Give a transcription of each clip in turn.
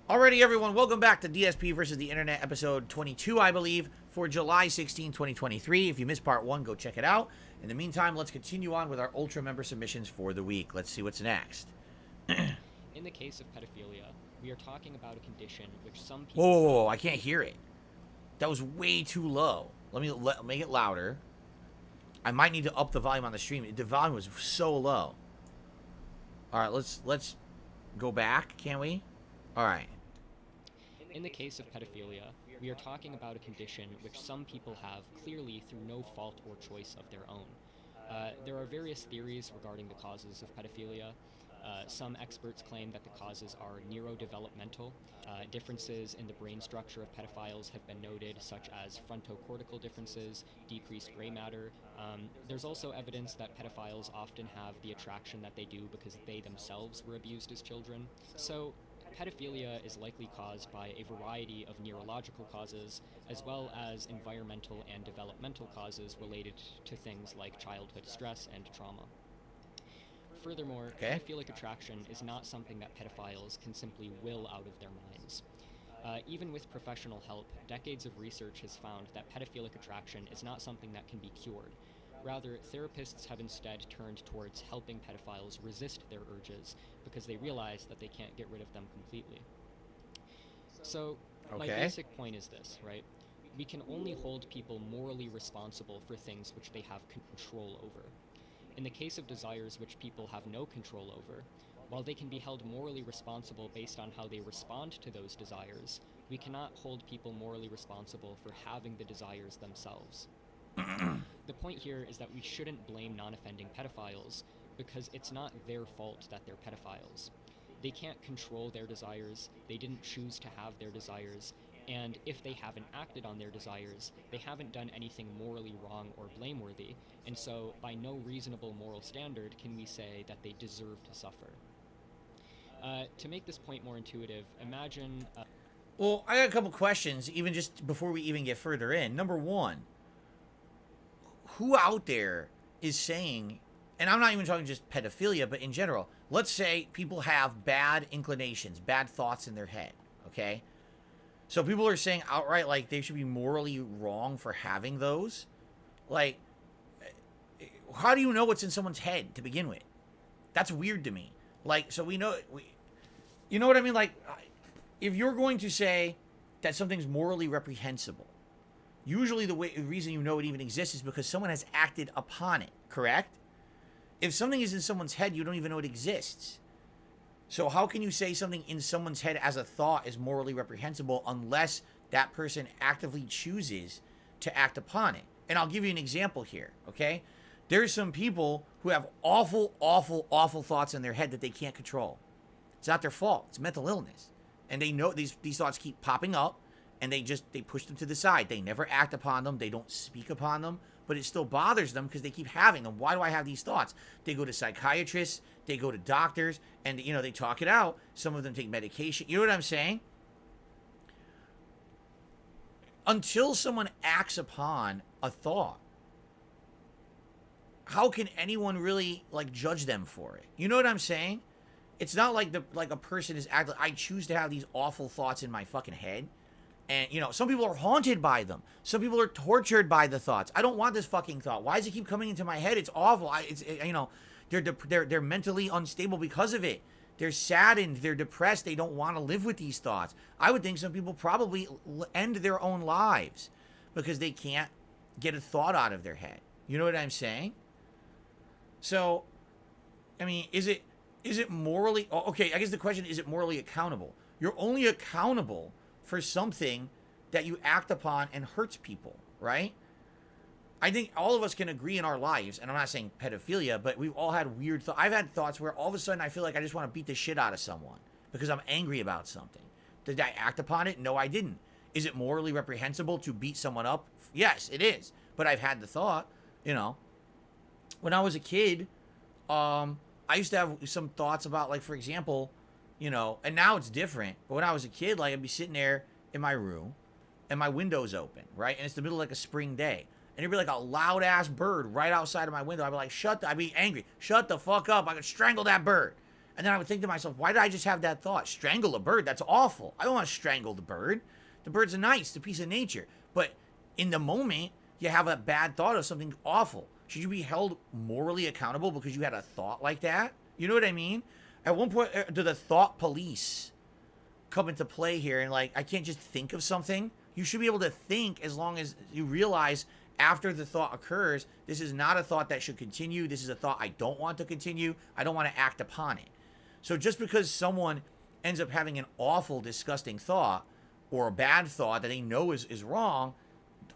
Alrighty, everyone, welcome back to DSP versus the Internet, episode 22, I believe, for July 16, 2023. If you missed part 1, go check it out. In the meantime, let's continue on with our Ultra member submissions for the week. Let's see what's next. In the case of pedophilia, we are talking about a condition which some people... Whoa, I can't hear it. That was way too low. Let me make it louder. I might need to up the volume on the stream. The volume was so low. Alright, let's go back, can we? Alright. In the case of pedophilia, we are talking about a condition which some people have clearly through no fault or choice of their own. There are various theories regarding the causes of pedophilia. Some experts claim that the causes are neurodevelopmental. Differences in the brain structure of pedophiles have been noted, such as frontocortical differences, decreased gray matter. There's also evidence that pedophiles often have the attraction that they do because they themselves were abused as children. So, pedophilia is likely caused by a variety of neurological causes, as well as environmental and developmental causes related to things like childhood stress and trauma. Furthermore, pedophilic attraction is not something that pedophiles can simply will out of their minds. Even with professional help, decades of research has found that pedophilic attraction is not something that can be cured. Rather, therapists have instead turned towards helping pedophiles resist their urges because they realize that they can't get rid of them completely. So, my basic point is this, right? We can only hold people morally responsible for things which they have control over. In the case of desires which people have no control over, while they can be held morally responsible based on how they respond to those desires, we cannot hold people morally responsible for having the desires themselves. The point here is that we shouldn't blame non-offending pedophiles because it's not their fault that they're pedophiles. They can't control their desires, they didn't choose to have their desires, and if they haven't acted on their desires, they haven't done anything morally wrong or blameworthy, and so by no reasonable moral standard can we say that they deserve to suffer. To make this point more intuitive, imagine... Well, I got a couple questions, even just before we even get further in. Number one, who out there is saying, and I'm not even talking just pedophilia, but in general, let's say people have bad inclinations, bad thoughts in their head, okay? So people are saying outright, like, they should be morally wrong for having those. Like, how do you know what's in someone's head to begin with? That's weird to me. Like, so we know, you know what I mean? Like, if you're going to say that something's morally reprehensible, usually the reason you know it even exists is because someone has acted upon it, correct? If something is in someone's head, you don't even know it exists. So how can you say something in someone's head as a thought is morally reprehensible unless that person actively chooses to act upon it? And I'll give you an example here, okay? There's some people who have awful, awful, awful thoughts in their head that they can't control. It's not their fault. It's mental illness. And they know these thoughts keep popping up, and they push them to the side. They never act upon them. They don't speak upon them, but it still bothers them because they keep having them. Why do I have these thoughts? They go to psychiatrists, they go to doctors, and, you know, they talk it out. Some of them take medication. You know what I'm saying? Until someone acts upon a thought, how can anyone really, like, judge them for it? You know what I'm saying? It's not like a person is acting, I choose to have these awful thoughts in my fucking head. And, you know, some people are haunted by them. Some people are tortured by the thoughts. I don't want this fucking thought. Why does it keep coming into my head? It's awful. You know, they're mentally unstable because of it. They're saddened. They're depressed. They don't want to live with these thoughts. I would think some people probably end their own lives because they can't get a thought out of their head. You know what I'm saying? So, I mean, is it morally... Okay, I guess the question is it morally accountable? You're only accountable for something that you act upon and hurts people, right? I think all of us can agree in our lives, and I'm not saying pedophilia, but we've all had weird thoughts. I've had thoughts where all of a sudden I feel like I just want to beat the shit out of someone because I'm angry about something. Did I act upon it? No, I didn't. Is it morally reprehensible to beat someone up? Yes, it is. But I've had the thought, you know. When I was a kid, I used to have some thoughts about, like, for example, you know, and now it's different. But when I was a kid, like, I'd be sitting there in my room, and my window's open, right? And it's the middle of, like, a spring day. And there'd be, like, a loud-ass bird right outside of my window. I'd be like, I'd be angry. Shut the fuck up. I could strangle that bird. And then I would think to myself, why did I just have that thought? Strangle a bird? That's awful. I don't want to strangle the bird. The bird's a piece of nature. But in the moment, you have a bad thought of something awful. Should you be held morally accountable because you had a thought like that? You know what I mean? At one point, do the thought police come into play here? And like, I can't just think of something. You should be able to think as long as you realize after the thought occurs, this is not a thought that should continue. This is a thought I don't want to continue. I don't want to act upon it. So just because someone ends up having an awful, disgusting thought or a bad thought that they know is wrong,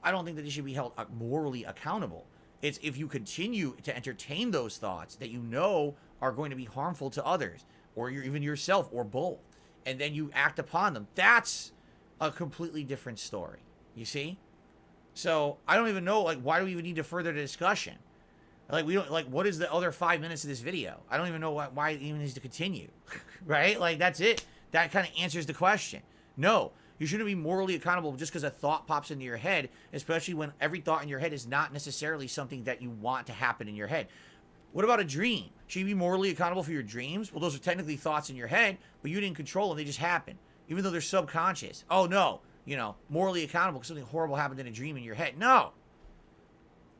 I don't think that they should be held morally accountable. It's if you continue to entertain those thoughts that you know are going to be harmful to others or even yourself or both, and then you act upon them. That's a completely different story. You see? So I don't even know, like, why do we even need to further the discussion? Like, we don't, like, what is the other 5 minutes of this video? I don't even know why it even needs to continue, right? Like, that's it. That kind of answers the question. No, you shouldn't be morally accountable just because a thought pops into your head, especially when every thought in your head is not necessarily something that you want to happen in your head. What about a dream? Should you be morally accountable for your dreams? Well, those are technically thoughts in your head, but you didn't control them. They just happen, even though they're subconscious. Oh, no, you know, morally accountable because something horrible happened in a dream in your head. No.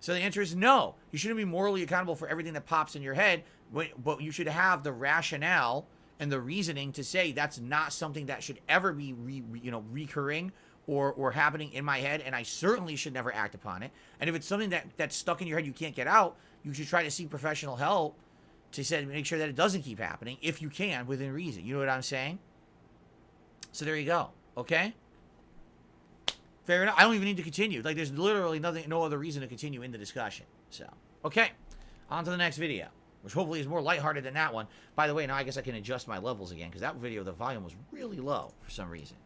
So the answer is no. You shouldn't be morally accountable for everything that pops in your head, but you should have the rationale and the reasoning to say that's not something that should ever be recurring or happening in my head, and I certainly should never act upon it. And if it's something that's stuck in your head you can't get out, you should try to seek professional help to make sure that it doesn't keep happening if you can within reason. You know what I'm saying? So there you go. Okay? Fair enough. I don't even need to continue. Like, there's literally no other reason to continue in the discussion. So, okay. On to the next video, which hopefully is more lighthearted than that one. By the way, now I guess I can adjust my levels again, because that video, the volume was really low for some reason.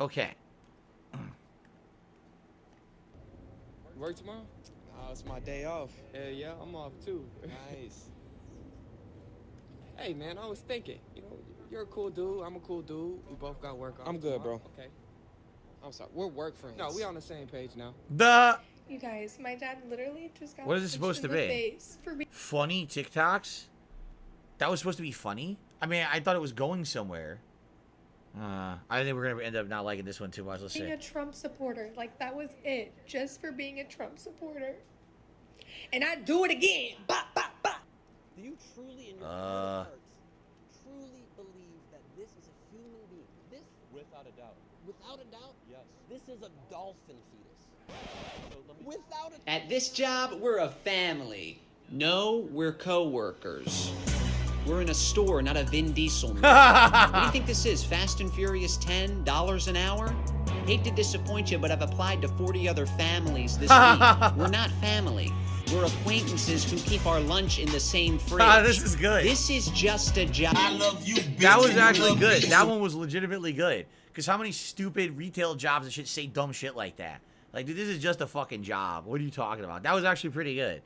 Okay. Work tomorrow? It's my day off. Yeah, I'm off too. Nice. Hey man, I was thinking, you're a cool dude, I'm a cool dude. We both got work on. I'm good, bro. Okay. I'm sorry. We're work friends. No, we on the same page now. You guys, my dad literally just got What is it supposed to be? Face for being Funny TikToks? That was supposed to be funny? I mean, I thought it was going somewhere. I think we're going to end up not liking this one too much. Let's see. a Trump supporter. Like, that was it. Just for being a Trump supporter. And I'd do it again. Bah, bah, bah. Do you truly, in your heart of hearts, truly believe that this is a human being? This, without a doubt. without a doubt, Yes. this is a dolphin fetus. So let me. Without a At this job, we're a family. No, we're co-workers. We're in a store, not a Vin Diesel movie. What do you think this is, Fast and Furious 10, $10 an hour? Hate to disappoint you, but I've applied to 40 other families this week. We're not family. We're acquaintances who keep our lunch in the same fridge. This is good. This is just a job. I love you, bitch. That was and you actually love good. me. That one was legitimately good. Because how many stupid retail jobs that should say dumb shit like that? Like, dude, this is just a fucking job. What are you talking about? That was actually pretty good.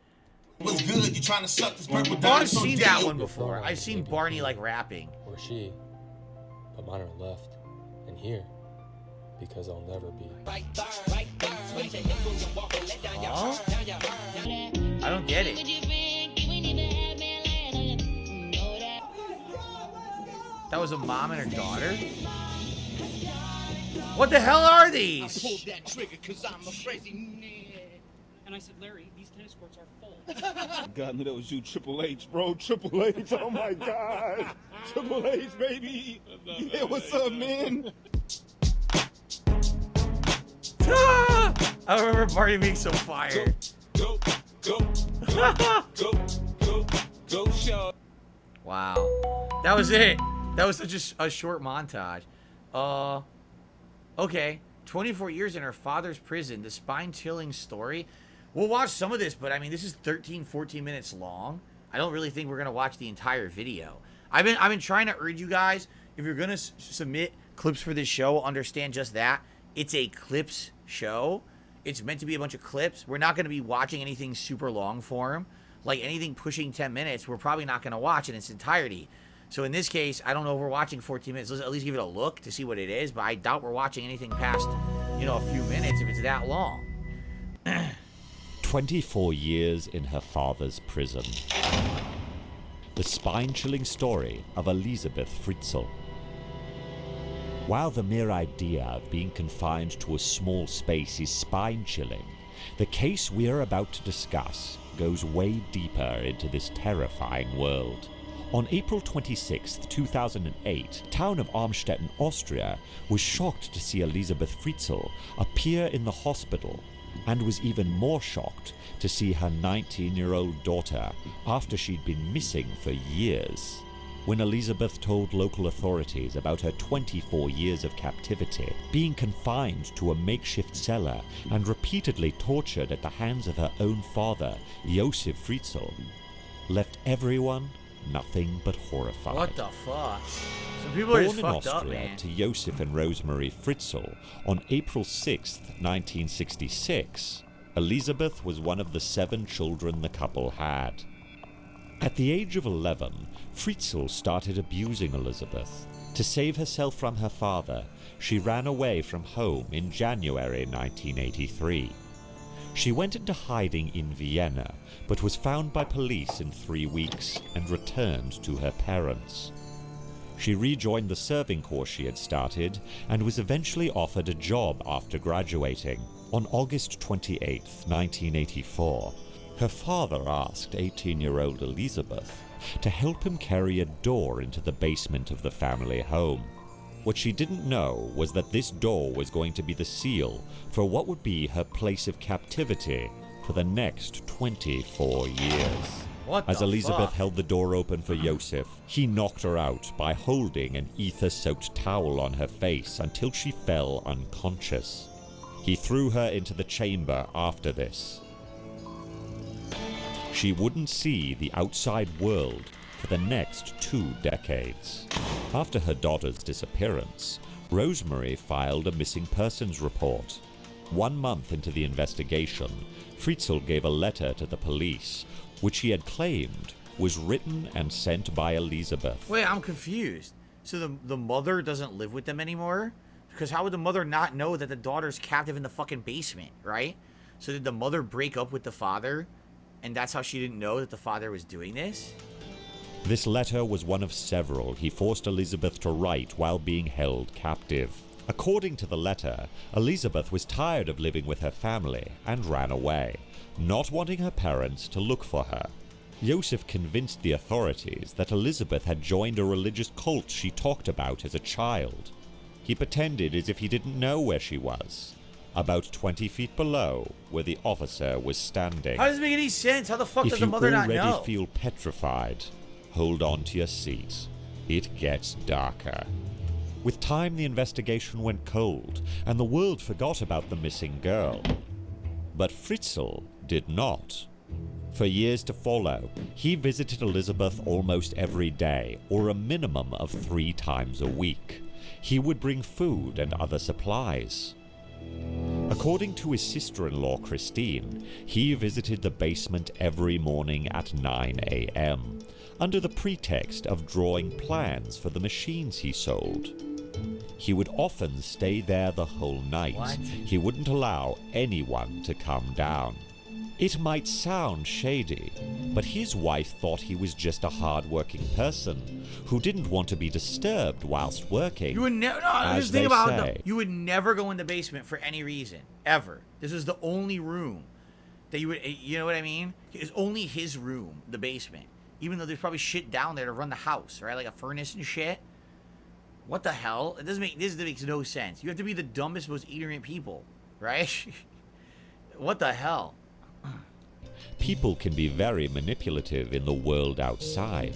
What's good? You trying to suck this purple Oh, dime I've so seen deep. that one before. I've seen Barney, like, rapping. Or she, but mine are left and here because I'll never be. Oh? I don't get it. That was a mom and her daughter? What the hell are these? That trigger, cause I'm a crazy. And I said, Larry, these tennis courts are full. God knew that was you, Triple H, bro. Triple H, oh my God. Triple H, baby. Yeah, what's up, man? I remember Barney being so fired. Go, show. Wow. That was it. That was such a short montage. Okay. 24 years in her father's prison. The spine-chilling story. We'll watch some of this, but I mean, this is 13, 14 minutes long. I don't really think we're going to watch the entire video. I've been trying to urge you guys, if you're going to submit clips for this show, understand just that. It's a clips show. It's meant to be a bunch of clips. We're not going to be watching anything super long form. Like anything pushing 10 minutes, we're probably not going to watch in its entirety. So in this case, I don't know if we're watching 14 minutes. Let's at least give it a look to see what it is, but I doubt we're watching anything past, a few minutes if it's that long. 24 years in her father's prison. the spine-chilling story of Elisabeth Fritzl. While the mere idea of being confined to a small space is spine-chilling, the case we are about to discuss goes way deeper into this terrifying world. On April 26, 2008, town of Armstetten, Austria, was shocked to see Elisabeth Fritzl appear in the hospital, and was even more shocked to see her 19-year-old daughter after she'd been missing for years. When Elisabeth told local authorities about her 24 years of captivity, being confined to a makeshift cellar and repeatedly tortured at the hands of her own father, Josef Fritzl, left everyone nothing but horrified. What the fuck? Some people are just Born in fucked up, Austria man. to Josef and Rosemarie Fritzl on April 6, 1966, Elisabeth was one of the 7 children the couple had. At the age of 11, Fritzl started abusing Elisabeth. To save herself from her father, she ran away from home in January 1983. She went into hiding in Vienna, but was found by police in 3 weeks and returned to her parents. She rejoined the serving corps she had started and was eventually offered a job after graduating. On August 28, 1984, her father asked 18-year-old Elisabeth to help him carry a door into the basement of the family home. What she didn't know was that this door was going to be the seal for what would be her place of captivity for the next 24 years. What As the Elisabeth fuck? held the door open for Josef, he knocked her out by holding an ether-soaked towel on her face until she fell unconscious. He threw her into the chamber after this. She wouldn't see the outside world for the next 2 decades. After her daughter's disappearance, Rosemarie filed a missing persons report. 1 month into the investigation, Fritzl gave a letter to the police, which he had claimed was written and sent by Elisabeth. Wait, I'm confused. So the mother doesn't live with them anymore? Because how would the mother not know that the daughter's captive in the fucking basement, right? So did the mother break up with the father, and that's how she didn't know that the father was doing this? This letter was one of several he forced Elisabeth to write while being held captive. According to the letter, Elisabeth was tired of living with her family and ran away, not wanting her parents to look for her. Josef convinced the authorities that Elisabeth had joined a religious cult she talked about as a child. He pretended as if he didn't know where she was, about 20 feet below where the officer was standing. How does it make any sense? How the fuck If does the mother you not already know? feel petrified, hold on to your seat. It gets darker. With time, the investigation went cold, and the world forgot about the missing girl. But Fritzl did not. For years to follow, he visited Elisabeth almost every day, or a minimum of 3 times a week. He would bring food and other supplies. According to his sister-in-law Christine, he visited the basement every morning at 9 a.m., under the pretext of drawing plans for the machines he sold. He would often stay there the whole night. What? He wouldn't allow anyone to come down. It might sound shady, but his wife thought he was just a hard-working person who didn't want to be disturbed whilst working. You would never. No, as just think they about say. it. You would never go in the basement for any reason, ever. This is the only room that you would. You know what I mean? It's only his room, the basement. Even though there's probably shit down there to run the house, right? Like a furnace and shit. What the hell? It doesn't make. This makes no sense. You have to be the dumbest, most ignorant people, right? What the hell? People can be very manipulative in the world outside.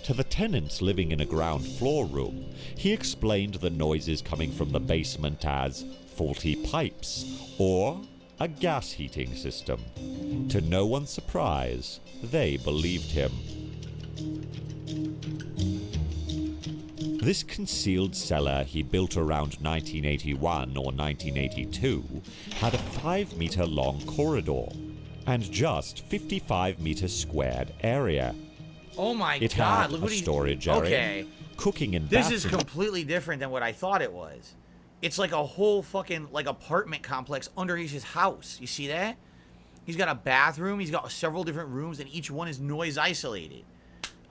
To the tenants living in a ground floor room, he explained the noises coming from the basement as faulty pipes or a gas heating system. To no one's surprise, they believed him. This concealed cellar he built around 1981 or 1982 had a 5-meter-long corridor and just 55-meter squared area. Oh my It god! had Look a what he. storage area, Okay. cooking and This bathroom. is completely different than what I thought it was. It's like a whole fucking like apartment complex underneath his house. You see that? He's got a bathroom. He's got several different rooms, and each one is noise isolated.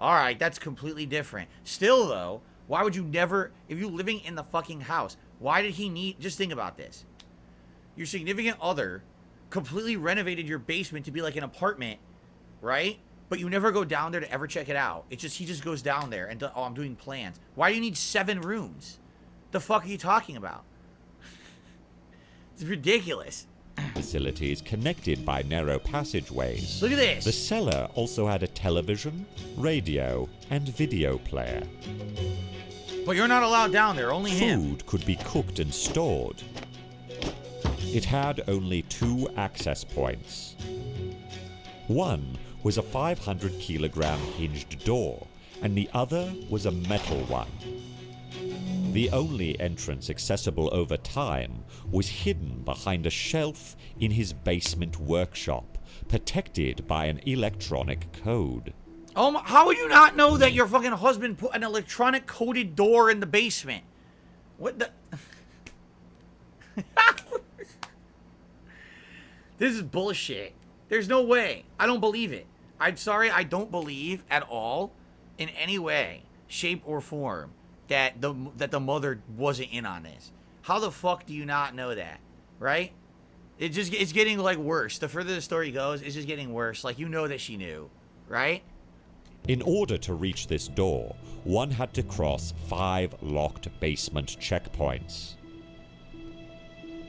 All right, that's completely different. Still, though, why would you never, if you're living in the fucking house, why did he need, just think about this. Your significant other completely renovated your basement to be like an apartment, right? But you never go down there to ever check it out. It's just, he just goes down there and, oh, I'm doing plans. Why do you need 7 rooms? The fuck are you talking about? It's ridiculous. Facilities connected by narrow passageways. Look at this. The cellar also had a television, radio, and video player. But you're not allowed down there, only him. Food could be cooked and stored. It had only 2 access points. One was a 500-kilogram hinged door, and the other was a metal one. The only entrance accessible over time was hidden behind a shelf in his basement workshop, protected by an electronic code. Oh my, how would you not know that your fucking husband put an electronic coded door in the basement? What the... This is bullshit. There's no way. I don't believe it. I'm sorry, I don't believe at all, in any way, shape, or form, that the mother wasn't in on this. How the fuck do you not know that, right? It's getting like worse. The further the story goes, it's just getting worse. Like, you know that she knew, right? In order to reach this door, one had to cross 5 locked basement checkpoints.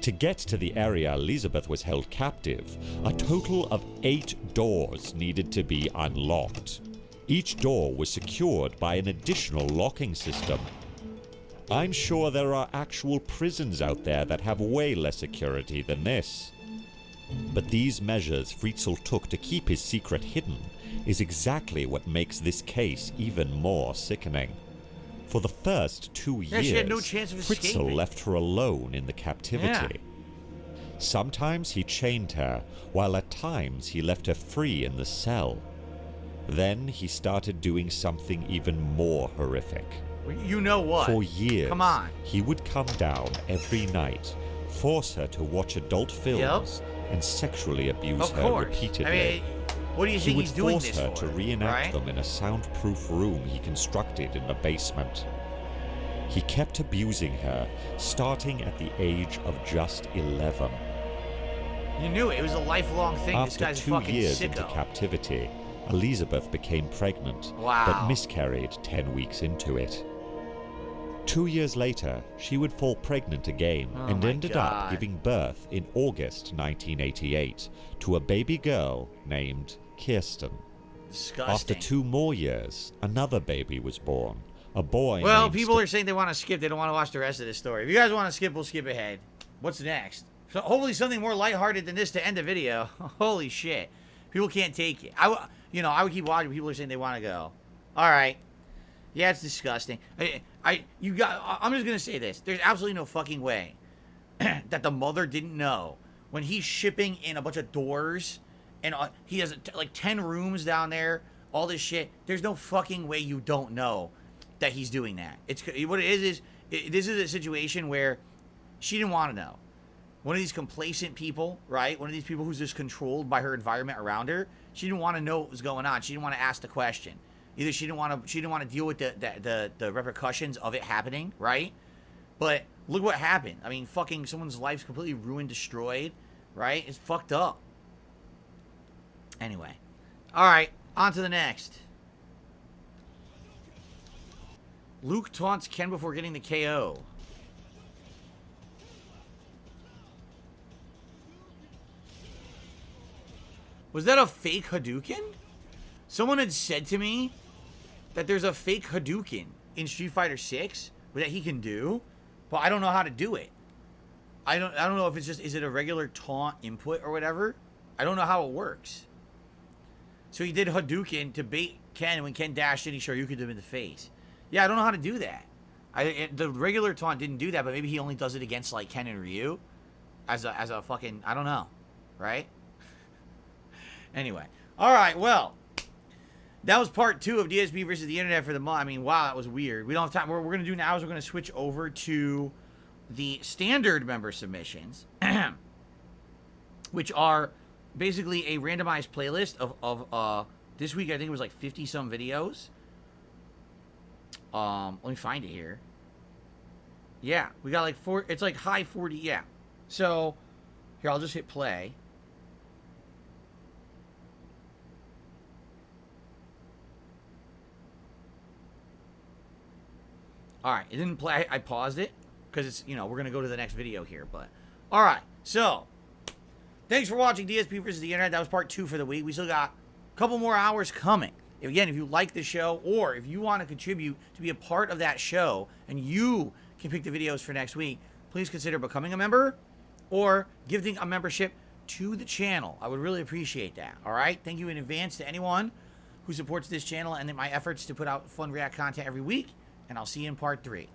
To get to the area Elizabeth was held captive, a total of 8 doors needed to be unlocked. Each door was secured by an additional locking system. I'm sure there are actual prisons out there that have way less security than this. But these measures Fritzl took to keep his secret hidden is exactly what makes this case even more sickening. For the first 2 years, she had no chance of Fritzl escaping. left her alone in the captivity. Sometimes he chained her, while at times he left her free in the cell. Then he started doing something even more horrific. You know what? For years, Come on. he would come down every night, force her to watch adult films, and sexually abuse Of her course. repeatedly. I mean, what do you He think would he's doing force this her for? to reenact right? them in a soundproof room he constructed in the basement. He kept abusing her, starting at the age of just 11. You knew it. It was a lifelong thing. This After guy's 2 fucking years sicko. into captivity, Elizabeth became pregnant, Wow. but miscarried 10 weeks into it. 2 years later, she would fall pregnant again Oh and my ended God. up giving birth in August 1988 to a baby girl named Kirsten. Disgusting. After 2 more years, another baby was born, a boy Well, named people are saying they want to skip. They don't want to watch the rest of this story. If you guys want to skip, we'll skip ahead. What's next? So hopefully something more lighthearted than this to end the video. Holy shit. People can't take it. I would keep watching. People are saying they want to go. All right. Yeah, it's disgusting. I'm just going to say this. There's absolutely no fucking way that the mother didn't know when he's shipping in a bunch of doors and he has like 10 rooms down there, all this shit. There's no fucking way you don't know that he's doing that. It's what it is this is a situation where she didn't want to know. One of these complacent people, right? One of these people who's just controlled by her environment around her. She didn't want to know what was going on. She didn't want to ask the question. Either she didn't want to deal with the repercussions of it happening, right? But look what happened. I mean, fucking someone's life's completely ruined, destroyed, right? It's fucked up. Anyway. All right, on to the next. Luke taunts Ken before getting the KO. Was that a fake Hadouken? Someone had said to me that there's a fake Hadouken in Street Fighter 6 that he can do, but I don't know how to do it. I don't know if it's just, is it a regular taunt input or whatever? I don't know how it works. So he did Hadouken to bait Ken, and when Ken dashed in, he Shoryukened him in the face. Yeah, I don't know how to do that. The regular taunt didn't do that, but maybe he only does it against like Ken and Ryu as a fucking, I don't know, right? Anyway, all right, well, that was part 2 of DSP versus the internet for the month. I mean, wow, that was weird. We don't have time. What we're going to do now is we're going to switch over to the standard member submissions, which are basically a randomized playlist of this week. I think it was like 50-some videos Let me find it here. Yeah, we got like it's like high 40, yeah. So, here, I'll just hit play. Alright, it didn't play. I paused it because it's, you know, we're going to go to the next video here. But, alright, so, thanks for watching DSP versus the Internet. That was part 2 for the week. We still got a couple more hours coming. Again, if you like the show or if you want to contribute to be a part of that show and you can pick the videos for next week, please consider becoming a member or giving a membership to the channel. I would really appreciate that. Alright, thank you in advance to anyone who supports this channel and my efforts to put out fun React content every week. And I'll see you in part 3.